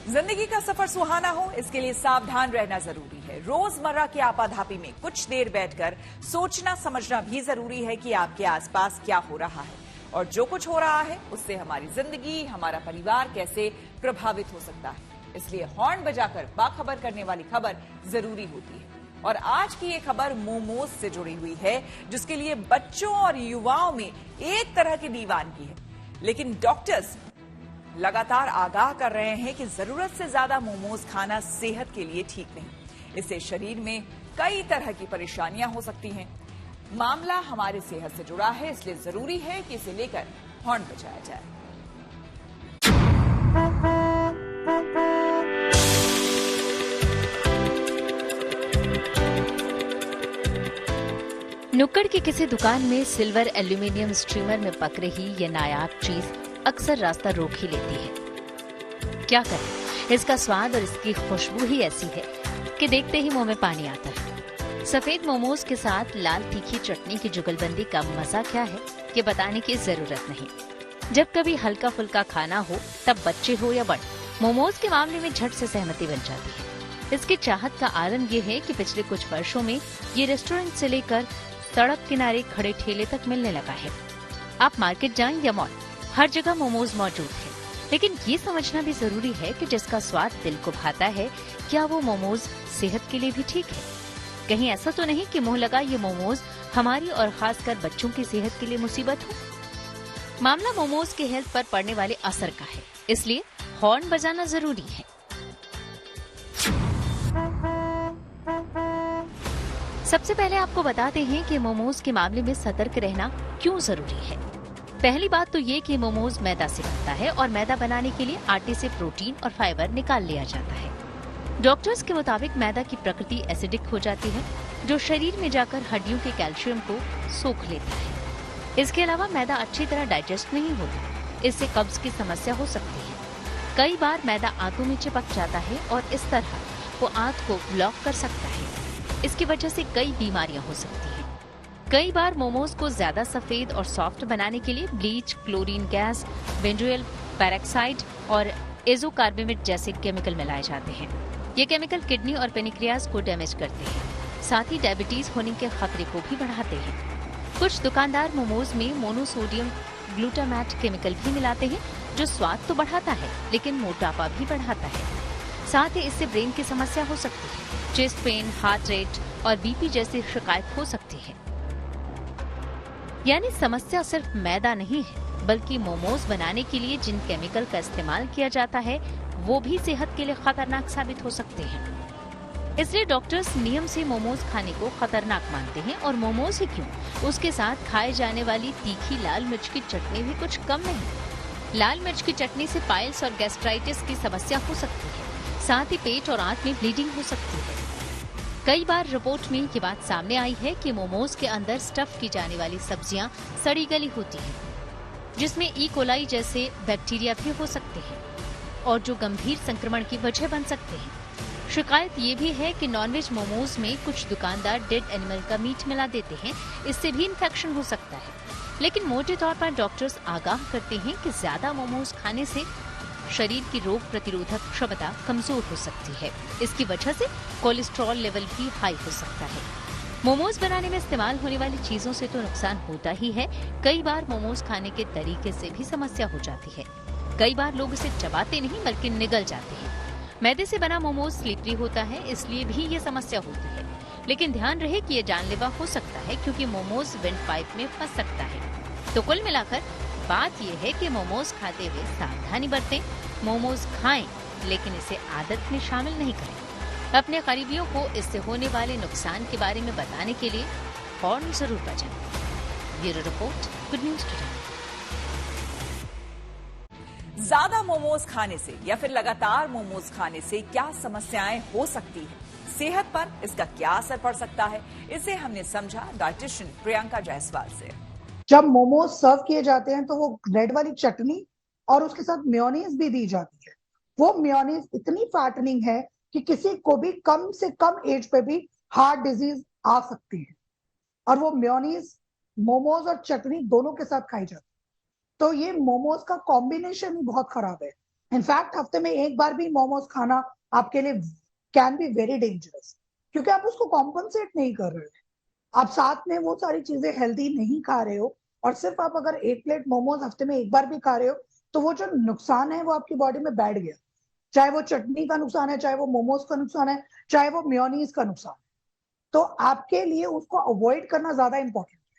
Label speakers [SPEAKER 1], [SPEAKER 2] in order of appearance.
[SPEAKER 1] जिंदगी का सफर सुहाना हो, इसके लिए सावधान रहना जरूरी है। रोजमर्रा की आपाधापी में कुछ देर बैठकर सोचना समझना भी जरूरी है कि आपके आसपास क्या हो रहा है और जो कुछ हो रहा है उससे हमारी जिंदगी, हमारा परिवार कैसे प्रभावित हो सकता है। इसलिए हॉर्न बजाकर बाखबर करने वाली खबर जरूरी होती है। और आज की ये खबर मोमोज से जुड़ी हुई है, जिसके लिए बच्चों और युवाओं में एक तरह की दीवानगी है। लेकिन डॉक्टर्स लगातार आगाह कर रहे हैं कि जरूरत से ज्यादा मोमोज खाना सेहत के लिए ठीक नहीं। इससे शरीर में कई तरह की परेशानियां हो सकती हैं। मामला हमारे सेहत से जुड़ा है, इसलिए जरूरी है कि इसे लेकर हॉर्न बजाया जाए।
[SPEAKER 2] नुक्कड़ की किसी दुकान में सिल्वर एल्यूमिनियम स्ट्रीमर में पक रही ये नायाब चीज अक्सर रास्ता रोक ही लेती है। क्या करें, इसका स्वाद और इसकी खुशबू ही ऐसी है कि देखते ही मुंह में पानी आता है। सफेद मोमोज के साथ लाल तीखी चटनी की जुगलबंदी का मजा क्या है, ये बताने की जरूरत नहीं। जब कभी हल्का फुल्का खाना हो, तब बच्चे हो या बड़े, मोमोज के मामले में झट से सहमति बन जाती है। इसकी चाहत का आलम यह है कि पिछले कुछ वर्षों में ये रेस्टोरेंट से लेकर सड़क किनारे खड़े ठेले तक मिलने लगा है। आप मार्केट जाएं या मॉल, हर जगह मोमोज मौजूद है। लेकिन ये समझना भी जरूरी है कि जिसका स्वाद दिल को भाता है, क्या वो मोमोज सेहत के लिए भी ठीक है? कहीं ऐसा तो नहीं कि मुंह लगा ये मोमोज हमारी और खासकर बच्चों की सेहत के लिए मुसीबत हो? मामला मोमोज के हेल्थ पर पड़ने वाले असर का है, इसलिए हॉर्न बजाना जरूरी है। सबसे पहले आपको बताते हैं कि मोमोज के मामले में सतर्क रहना क्यों जरूरी है। पहली बात तो ये कि मोमोज मैदा से बनता है और मैदा बनाने के लिए आटे से प्रोटीन और फाइबर निकाल लिया जाता है। डॉक्टर्स के मुताबिक मैदा की प्रकृति एसिडिक हो जाती है, जो शरीर में जाकर हड्डियों के कैल्शियम को सोख लेता है। इसके अलावा मैदा अच्छी तरह डाइजेस्ट नहीं होता, इससे कब्ज की समस्या हो सकती है। कई बार मैदा आंतों में चिपक जाता है और इस तरह वो आंत को ब्लॉक कर सकता है। इसकी वजह से कई बीमारियां हो सकती हैं। कई बार मोमोज को ज्यादा सफेद और सॉफ्ट बनाने के लिए bleach, chlorine gas, benzoyl peroxide और एजोकार्बेमेट जैसे केमिकल मिलाए जाते हैं। ये केमिकल किडनी और पेनिक्रियाज को डैमेज करते हैं, साथ ही डायबिटीज होने के खतरे को भी बढ़ाते हैं। कुछ दुकानदार मोमोज में मोनोसोडियम ग्लूटामेट केमिकल भी मिलाते हैं, जो स्वाद तो बढ़ाता है लेकिन मोटापा भी बढ़ाता है। साथ ही इससे ब्रेन की समस्या हो सकती है, चेस्ट पेन, हार्ट रेट और बीपी जैसी शिकायत हो सकती है। यानी समस्या सिर्फ मैदा नहीं है, बल्कि मोमोज बनाने के लिए जिन केमिकल का इस्तेमाल किया जाता है वो भी सेहत के लिए खतरनाक साबित हो सकते हैं। इसलिए डॉक्टर्स नियम से मोमोज खाने को खतरनाक मानते हैं। और मोमोज ही क्यों, उसके साथ खाए जाने वाली तीखी लाल मिर्च की चटनी भी कुछ कम नहीं। लाल मिर्च की चटनी से पाइल्स और गैस्ट्राइटिस की समस्या हो सकती है, साथ ही पेट और आंत में ब्लीडिंग हो सकती है। कई बार रिपोर्ट में ये बात सामने आई है कि मोमोज के अंदर स्टफ की जाने वाली सब्जियां सड़ी गली होती हैं, जिसमें ई कोलाई जैसे बैक्टीरिया भी हो सकते हैं और जो गंभीर संक्रमण की वजह बन सकते हैं। शिकायत ये भी है कि नॉनवेज मोमोज में कुछ दुकानदार डेड एनिमल का मीट मिला देते हैं, इससे भी इन्फेक्शन हो सकता है। लेकिन मोटे तौर पर डॉक्टर्स आगाह करते हैं कि ज्यादा मोमोज खाने से शरीर की रोग प्रतिरोधक क्षमता कमजोर हो सकती है। इसकी वजह से कोलेस्ट्रॉल लेवल भी हाई हो सकता है। मोमोज बनाने में इस्तेमाल होने वाली चीजों से तो नुकसान होता ही है, कई बार मोमोज खाने के तरीके से भी समस्या हो जाती है। कई बार लोग इसे चबाते नहीं बल्कि निगल जाते हैं। मैदे से बना मोमोज स्लिपरी होता है, इसलिए भी ये समस्या होती है। लेकिन ध्यान रहे कि ये जानलेवा हो सकता है, क्योंकि मोमोज विंड पाइप में फंस सकता है। तो कुल मिलाकर बात यह है कि मोमोज खाते हुए सावधानी बरतें। मोमोज खाएं, लेकिन इसे आदत में शामिल नहीं करें। अपने करीबियों को इससे होने वाले नुकसान के बारे में बताने के लिए हॉर्न जरूर बजाएं। Bureau report, good news today.
[SPEAKER 1] ज्यादा मोमोज खाने से या फिर लगातार मोमोज खाने से क्या समस्याएं हो सकती है, सेहत पर इसका क्या असर पड़ सकता है, इसे हमने समझा डाइटिशियन प्रियंका जायसवाल से।
[SPEAKER 3] जब मोमोज सर्व किए जाते हैं तो वो रेड वाली चटनी और उसके साथ मेयोनीज भी दी जाती है। वो मेयोनीज इतनी फैटनिंग है कि किसी को भी कम से कम एज पे भी हार्ट डिजीज आ सकती है। और वो मेयोनीज मोमोज और चटनी दोनों के साथ खाई जाती है। तो ये मोमोज का कॉम्बिनेशन ही बहुत खराब है। इनफैक्ट हफ्ते में एक बार भी मोमोज खाना आपके लिए कैन बी वेरी डेंजरस, क्योंकि आप उसको कॉम्पनसेट नहीं कर रहे हो। आप साथ में वो सारी चीजें हेल्दी नहीं खा रहे हो, और सिर्फ आप अगर एक प्लेट मोमोज हफ्ते में एक बार भी खा रहे हो तो वो जो नुकसान है वो आपकी बॉडी में बैठ गया। चाहे वो चटनी का नुकसान है, चाहे वो मोमोज का नुकसान है, चाहे वो मेयोनीज का नुकसान है, तो आपके लिए उसको अवॉइड करना ज्यादा इंपॉर्टेंट।